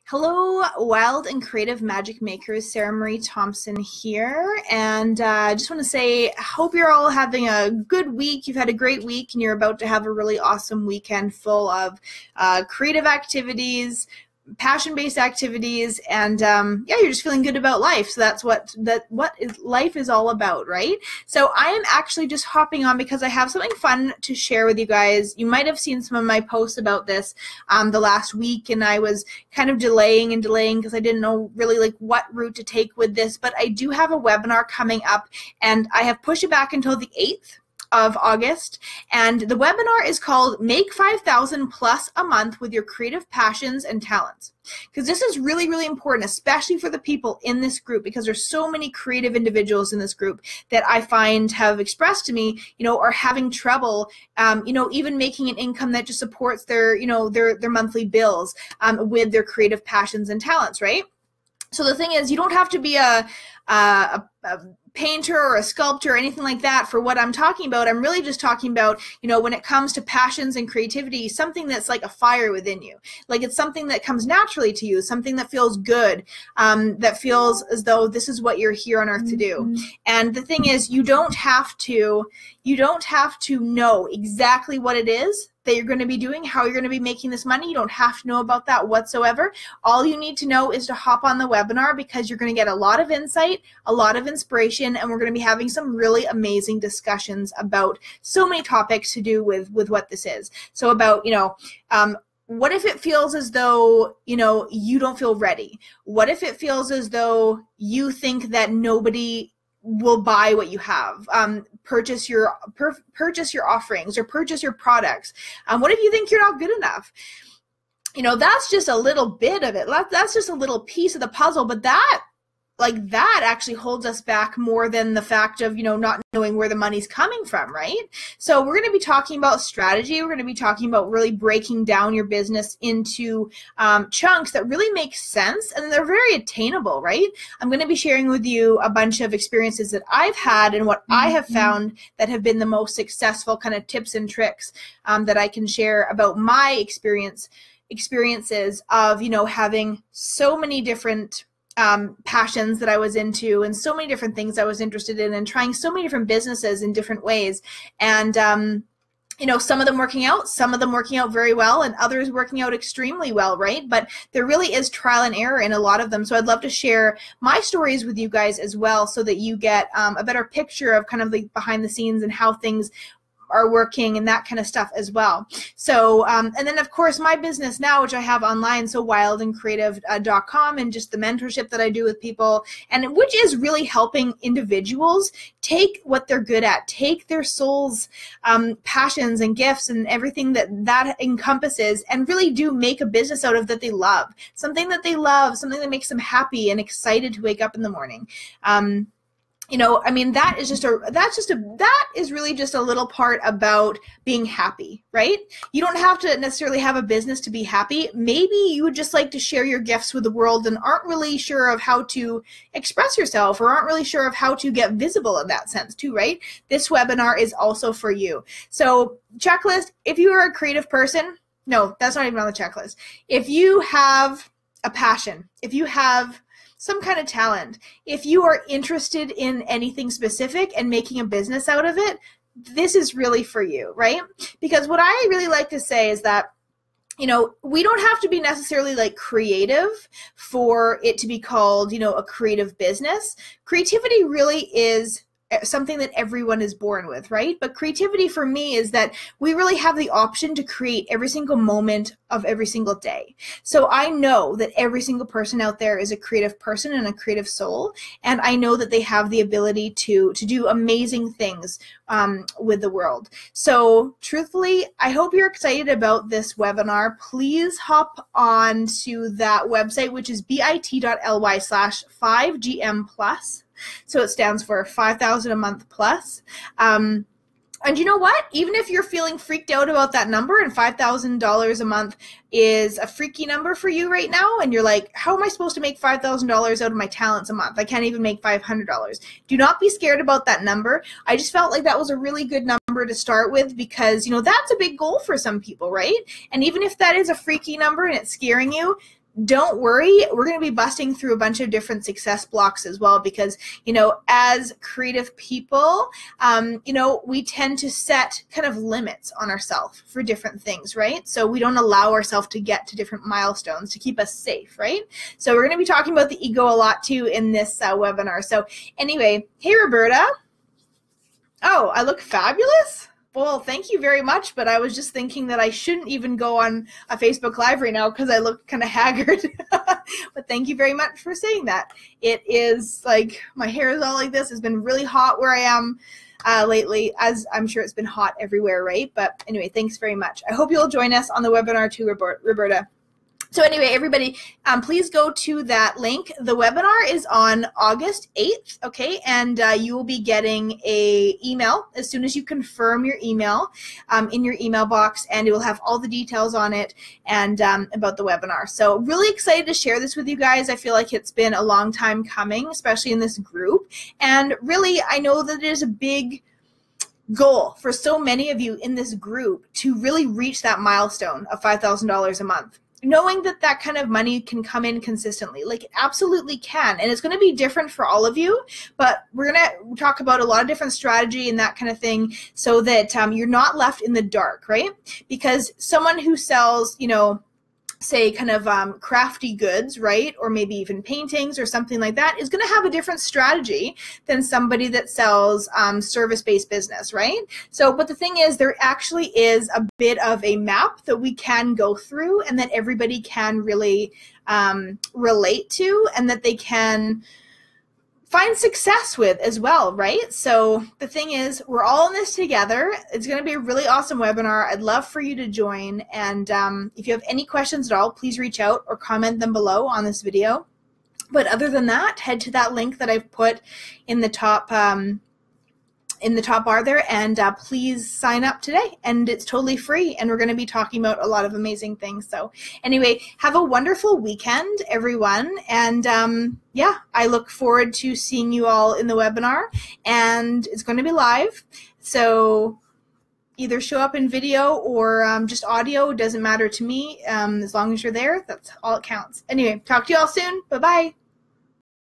Hello, wild and creative magic makers. Sarah Marie Thompson here, and I just want to say, I hope you're all having a good week. You've had a great week, and you're about to have a really awesome weekend full of creative activities, passion-based activities, and yeah, you're just feeling good about life. So that's what life is all about, right? So I am actually just hopping on because I have something fun to share with you guys. You might have seen some of my posts about this the last week, and I was kind of delaying because I didn't know really like what route to take with this, but I do have a webinar coming up, and I have pushed it back until the 8th of August, and the webinar is called Make 5,000 Plus a Month with Your Creative Passions and Talents. Because this is really, really important, especially for the people in this group, because there's so many creative individuals in this group that I find have expressed to me, are having trouble, even making an income that just supports their, their monthly bills with their creative passions and talents, right? So the thing is, you don't have to be a painter or a sculptor or anything like that for what I'm talking about. I'm really just talking about, when it comes to passions and creativity, something that's like a fire within you. Like it's something that comes naturally to you, something that feels good, that feels as though this is what you're here on earth to do. And the thing is, you don't have to know exactly what it is that you're going to be doing, how you're going to be making this money. You don't have to know about that whatsoever. All you need to know is to hop on the webinar, because you're going to get a lot of insight, a lot of inspiration, and we're going to be having some really amazing discussions about so many topics to do with what this is. So about, what if it feels as though, you don't feel ready? What if it feels as though you think that nobody will buy what you have, purchase your offerings or purchase your products? What if you think you're not good enough? That's just a little bit of it. That's just a little piece of the puzzle, but that actually holds us back more than the fact of, not knowing where the money's coming from, right? So we're going to be talking about strategy. We're going to be talking about really breaking down your business into chunks that really make sense, and they're very attainable, right? I'm going to be sharing with you a bunch of experiences that I've had and what I have found that have been the most successful kind of tips and tricks that I can share about my experiences of, having so many different passions that I was into, and so many different things I was interested in, and trying so many different businesses in different ways. And, some of them working out, some of them working out very well, and others working out extremely well, right? But there really is trial and error in a lot of them. So I'd love to share my stories with you guys as well, so that you get a better picture of kind of the behind the scenes and how things are working and that kind of stuff as well. So, and then of course my business now, which I have online, so wildandcreative.com, and just the mentorship that I do with people, and which is really helping individuals take what they're good at, take their soul's passions and gifts and everything that encompasses, and really do make a business out of that they love, something that they love, something that makes them happy and excited to wake up in the morning. That is really just a little part about being happy, right? You don't have to necessarily have a business to be happy. Maybe you would just like to share your gifts with the world and aren't really sure of how to express yourself, or aren't really sure of how to get visible in that sense too, right? This webinar is also for you. So checklist, if you are a creative person, no, that's not even on the checklist. If you have a passion, if you have some kind of talent, if you are interested in anything specific and making a business out of it, this is really for you, right? Because what I really like to say is that, we don't have to be necessarily like creative for it to be called, a creative business. Creativity really is something that everyone is born with, right? But creativity for me is that we really have the option to create every single moment of every single day. So I know that every single person out there is a creative person and a creative soul, and I know that they have the ability to do amazing things with the world. So truthfully, I hope you're excited about this webinar. Please hop on to that website, which is bit.ly/5GM plus. So it stands for 5,000 a month plus. And you know what? Even if you're feeling freaked out about that number, and $5,000 a month is a freaky number for you right now, and you're like, how am I supposed to make $5,000 out of my talents a month? I can't even make $500. Do not be scared about that number. I just felt like that was a really good number to start with, because, that's a big goal for some people, right? And even if that is a freaky number and it's scaring you, don't worry, we're going to be busting through a bunch of different success blocks as well, because, you know, as creative people, you know, we tend to set kind of limits on ourselves for different things, right? So we don't allow ourselves to get to different milestones to keep us safe, right? So we're going to be talking about the ego a lot too in this webinar. So anyway, hey, Roberta. Oh, I look fabulous? Well, thank you very much, but I was just thinking that I shouldn't even go on a Facebook Live right now because I look kind of haggard. But thank you very much for saying that. It is like, my hair is all like this. It's been really hot where I am lately, as I'm sure it's been hot everywhere, right? But anyway, thanks very much. I hope you'll join us on the webinar too, Roberta. So anyway, everybody, please go to that link. The webinar is on August 8th, okay? And you will be getting an email as soon as you confirm your email in your email box, and it will have all the details on it and about the webinar. So really excited to share this with you guys. I feel like it's been a long time coming, especially in this group. And really, I know that it is a big goal for so many of you in this group to really reach that milestone of $5,000 a month. Knowing that that kind of money can come in consistently, like it absolutely can. And it's going to be different for all of you, but we're going to talk about a lot of different strategy and that kind of thing so that you're not left in the dark, right? Because someone who sells, you know, say kind of crafty goods, right? Or maybe even paintings or something like that is going to have a different strategy than somebody that sells service-based business, right? So, but the thing is, there actually is a bit of a map that we can go through and that everybody can really relate to and that they can find success with as well, right? So the thing is, we're all in this together. It's going to be a really awesome webinar. I'd love for you to join. And if you have any questions at all, please reach out or comment them below on this video. But other than that, head to that link that I've put in the top bar there, and please sign up today, and it's totally free, and we're going to be talking about a lot of amazing things. So anyway, have a wonderful weekend, everyone, and yeah, I look forward to seeing you all in the webinar, and it's going to be live, so either show up in video or just audio. It doesn't matter to me. As long as you're there, that's all it counts. Anyway, talk to you all soon. Bye-bye.